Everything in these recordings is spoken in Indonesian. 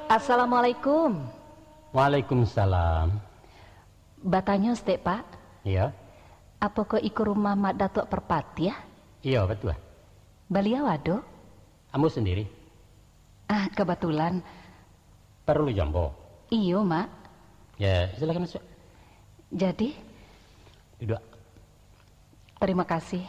Assalamualaikum. Waalaikumsalam. Batanya stek Pak. Iya. Apa kau ikut rumah Mak Datuk Perpati ya? Iya betul. Beliau ada? Kamu sendiri? Kebetulan. Perlu jambo? Iyo Mak. Ya silakan masuk. Jadi? Duduk. Terima kasih.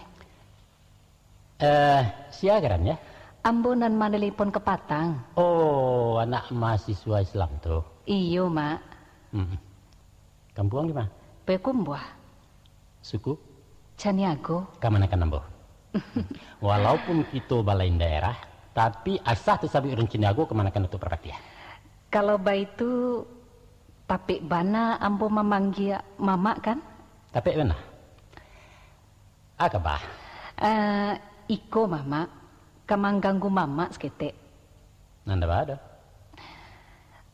Siagaran ya? Ambunan manelipun ke Patang. Oh, anak mahasiswa Islam tuh. Iyo Mak. Kampung di mana? Pekumbuah. Suku? Caniago. Kamanakan nambo. Walaupun kita balain daerah, tapi asah tu sabi urun Ciniago kemanakan untuk Perpati ya? Kalau itu tapi bana ambo memanggil mama kan? Tapi mana? Apa bah? Iko mama, kamang ganggu mama sekete. Nanda bah ada?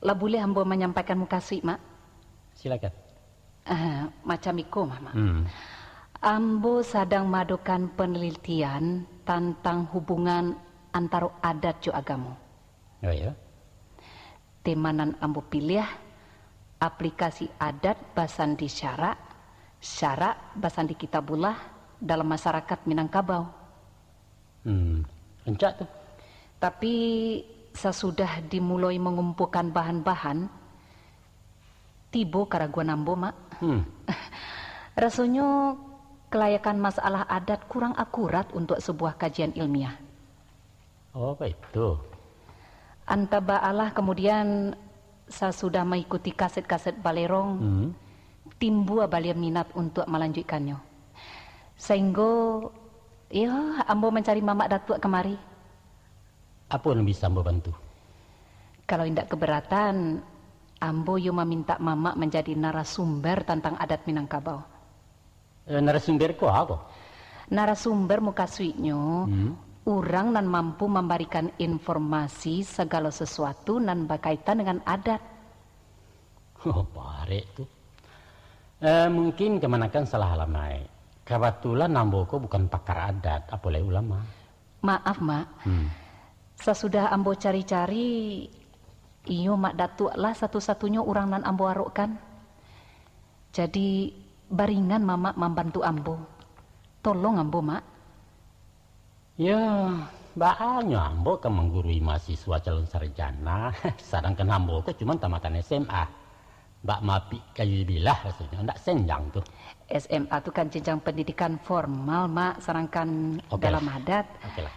Lah boleh ambo menyampaikan mukasih mak? Silakan. Macam iko mama. Ambo sedang madukan penelitian tentang hubungan antara adat jo agama. Oh iya? Temanan ambo pilih aplikasi adat basandi syarak, syarak basandi kitabullah dalam masyarakat Minangkabau. Rencak tuh. Tapi sesudah dimulai mengumpulkan bahan-bahan, tibo karaguan ambo mak. Rasanya kelayakan masalah adat kurang akurat untuk sebuah kajian ilmiah. Oh itu. Antaba Allah kemudian saya sudah mengikuti kaset-kaset balerong, timbul balik minat untuk melanjutkannya. Sehingga, ya, ambo mencari mamak datuk kemari. Apa yang bisa ambo bantu? Kalau tidak keberatan, ambo yo meminta mamak menjadi narasumber tentang adat Minangkabau. Narasumber kok apa? Narasumber muka suiknya, orang nan mampu memberikan informasi segala sesuatu nan berkaitan dengan adat. Oh, parek tuh. Mungkin kemanakan salah alamai. Kebetulan Namboko bukan pakar adat, apalagi ulama. Maaf, Mak. Sesudah ambo cari-cari, iyo Mak Datuk lah satu-satunya orang nan ambo arukkan. Jadi, baringan Mamak membantu ambo. Tolong ambo, Mak. Ya, banyak ambo kan menggurui mahasiswa calon sarjana, sedangkan ambo kok cuma tamatan SMA. Mbak Mapi kayu bilah rasanya, enggak senjang tuh. SMA itu kan jenjang pendidikan formal, Mak, serangkan dalam adat. Oke lah.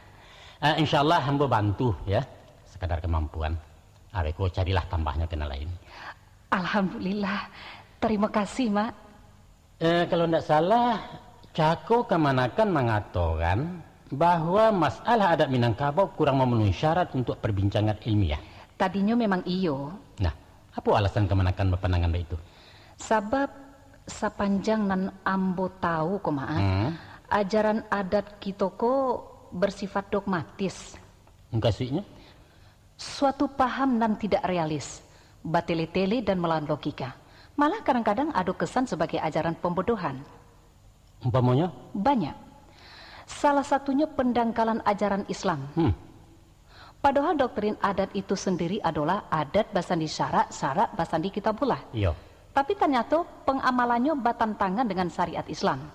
Insyaallah ambo bantu ya, sekadar kemampuan. Areko carilah tambahnya kena lain. Alhamdulillah, terima kasih, Mak. Kalau enggak salah, Cako kemanakan mengatakan bahwa masalah adat Minangkabau kurang memenuhi syarat untuk perbincangan ilmiah. Tadinya memang iyo. Nah, apa alasan kemanakan berpandangan itu? Sebab sepanjang nan ambo tahu kok ajaran adat kita kok bersifat dogmatis. Kasihnya? Suatu paham nan tidak realis, batele-tele dan melawan logika. Malah kadang-kadang ada kesan sebagai ajaran pembodohan. Umpamanya? Banyak. Salah satunya pendangkalan ajaran Islam. Padahal doktrin adat itu sendiri adalah adat basandi syarak, syarak basandi kitabullah. Iya. Tapi ternyata pengamalannya bertentangan dengan syariat Islam.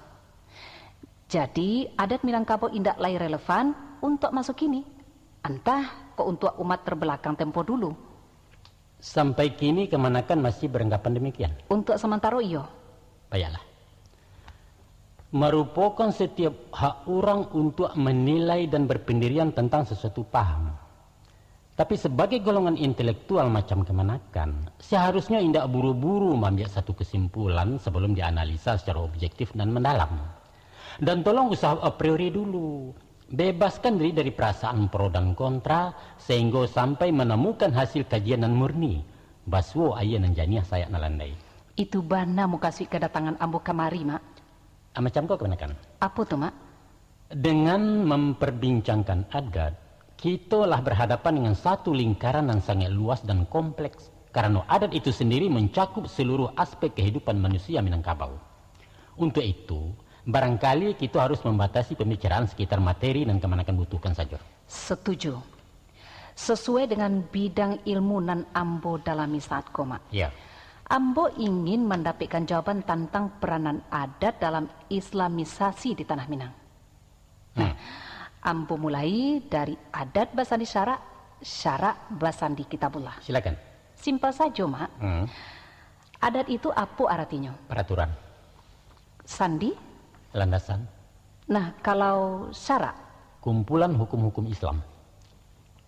Jadi adat Minangkabau indak lagi relevan untuk masuk kini. Entah kok untuk umat terbelakang tempo dulu. Sampai kini kemanakan masih beranggapan demikian? Untuk sementara iyo. Baiklah. Merupakan setiap hak orang untuk menilai dan berpendirian tentang sesuatu paham. Tapi sebagai golongan intelektual macam kemanakan, seharusnya indak buru-buru mengambil satu kesimpulan sebelum dianalisa secara objektif dan mendalam. Dan tolong usaha a priori dulu. Bebaskan diri dari perasaan pro dan kontra sehingga sampai menemukan hasil kajian yang murni. Baswo ayah dan janiah saya nalandai. Itu bana mau kasih kedatangan ambo kamari, Mak. Macam kau kebenakan? Apa tuh, Mak? Dengan memperbincangkan adat, kita lah berhadapan dengan satu lingkaran yang sangat luas dan kompleks. Karena adat itu sendiri mencakup seluruh aspek kehidupan manusia Minangkabau. Untuk itu, barangkali kita harus membatasi pembicaraan sekitar materi dan kemanakan butuhkan saja. Setuju. Sesuai dengan bidang ilmu nan Ambo dalami saat koma. Ya. Ambo ingin mendapatkan jawaban tentang peranan adat dalam islamisasi di Tanah Minang. Nah, Ambo mulai dari adat Basandi Syarak, Syarak Basandi Kitabullah. Silakan. Simpel saja, Mak. Adat itu apa artinya? Peraturan. Sandi? Landasan. Nah, kalau syarak? Kumpulan hukum-hukum Islam.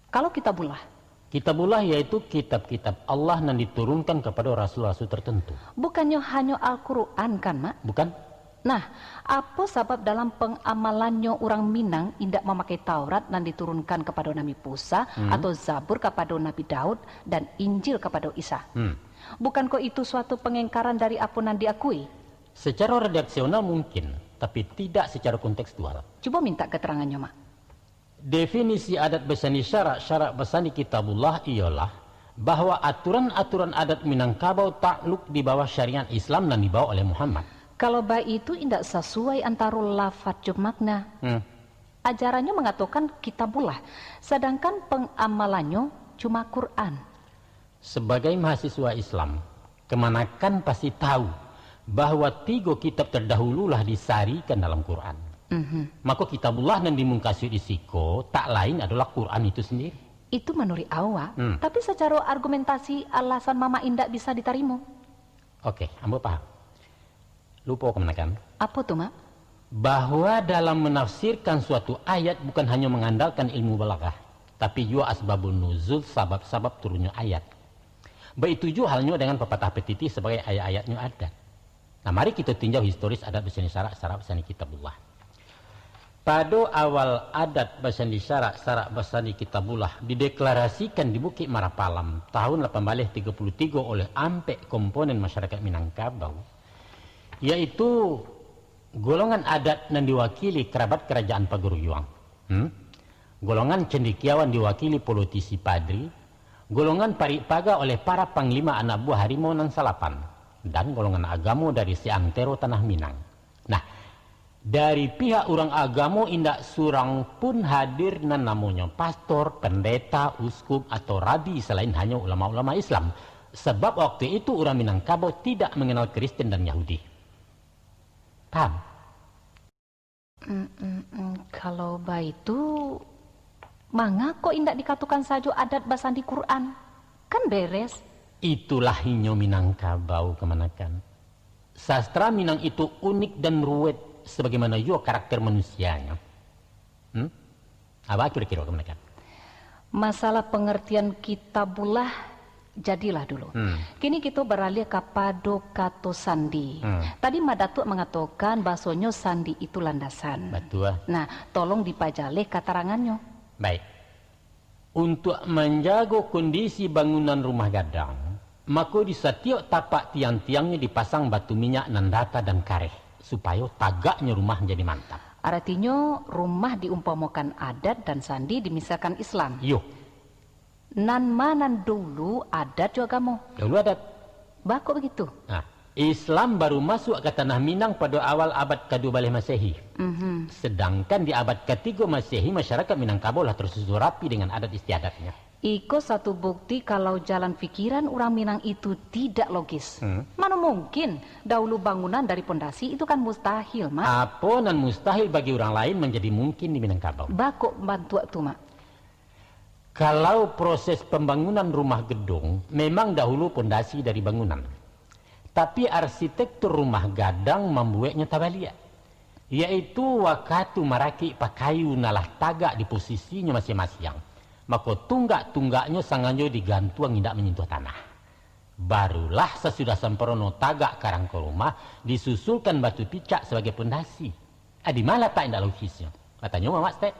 Kalau Kitabullah? Kitabullah yaitu kitab-kitab Allah yang diturunkan kepada rasul-rasul tertentu. Bukannya hanya Al-Quran kan, Mak? Bukan? Nah, apa sebab dalam pengamalannya orang Minang tidak memakai Taurat dan diturunkan kepada Nabi Musa atau Zabur kepada Nabi Daud dan Injil kepada Isa? Bukankah itu suatu pengingkaran dari apa yang diakui? Secara redaksional mungkin, tapi tidak secara kontekstual. Coba minta keterangannya, Mak. Definisi adat Basandi Syarak, Syarak Basandi Kitabullah ialah bahwa aturan-aturan adat Minangkabau takluk di bawah syariat Islam dan dibawa oleh Muhammad. Kalau baik itu tidak sesuai antara lafaz dan makna. Ajarannya mengatakan Kitabullah, sedangkan pengamalannya cuma Quran. Sebagai mahasiswa Islam, kemanakan pasti tahu bahwa 3 kitab terdahululah disarikan dalam Quran. Maka Kitabullah yang dimungkasi di siko tak lain adalah Quran itu sendiri. Itu menurut awak, tapi secara argumentasi alasan Mama Indak bisa diterima. Oke, ambo paham. Lupa kemanakan? Apa tuh, Mak? Bahwa dalam menafsirkan suatu ayat bukan hanya mengandalkan ilmu balaghah, tapi juga asbabun nuzul, sabab-sabab turunnya ayat. Begitu juga halnya dengan pepatah petiti sebagai ayat-ayatnya adat. Nah, mari kita tinjau historis adat Basandi Syarak, Syarak Basandi Kitabullah. Pada awal adat Basandi Syarak, Syarak Basandi Kitabullah dideklarasikan di Bukit Marapalam tahun 1833 oleh ampek komponen masyarakat Minangkabau, yaitu golongan adat yang diwakili kerabat kerajaan Paguruyuang, golongan cendekiawan diwakili politisi padri, golongan paripaga oleh para panglima anak buah harimau nan salapan, dan golongan agamo dari seantero Tanah Minang. Nah, dari pihak orang agamo indak surang pun hadir nan namanya pastor, pendeta, uskup atau rabi selain hanya ulama-ulama Islam, sebab waktu itu orang Minangkabau tidak mengenal Kristen dan Yahudi. Paham? Kalau begitu, mangga kok indak dikatakan saja adat Basandi Quran? Kan beres. Itulah hinyo Minangkabau kemanakan. Sastra Minang itu unik dan ruwet sebagaimana juga karakter manusianya. Apa kira-kira kemanakan? Masalah pengertian Kitabullah jadilah dulu. Kini kita beralih kepada kata sandi. Tadi Madatuk mengatakan bahasanya sandi itu landasan. Betul. Nah, tolong dipajale keterangannya. Baik. Untuk menjaga kondisi bangunan rumah gadang, maka di setiap tapak tiang-tiangnya dipasang batu minyak nandata dan kareh supaya tagaknya rumah menjadi mantap. Artinya rumah diumpamakan adat dan sandi dimisahkan Islam. Yo. Nan manan dulu adat juga kamu. Dulu adat. Bako begitu. Nah, Islam baru masuk ke Tanah Minang pada awal abad ke-12 Masehi. Sedangkan di abad ke-3 Masehi masyarakat Minangkabau lah tersusun rapi dengan adat istiadatnya. Iko satu bukti kalau jalan pikiran orang Minang itu tidak logis. Mana mungkin dahulu bangunan dari pondasi itu kan mustahil, Mak. Apa nan mustahil bagi orang lain menjadi mungkin di Minangkabau. Bako bantu tu, Mak. Kalau proses pembangunan rumah gedung memang dahulu pondasi dari bangunan. Tapi arsitektur rumah gadang membuatnya tabalia. Yaitu wakatu maraki pakayu nalah tagak di posisinya masing-masing. Maka tunggak-tunggaknya sanganyo digantung tidak menyentuh tanah. Barulah sesudah sempurna tagak karang ke rumah disusulkan batu picak sebagai pondasi. Di mana tak indah logisnya? Katanya Mama Stek.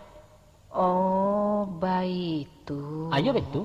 Oh, baik itu. Ayo betul.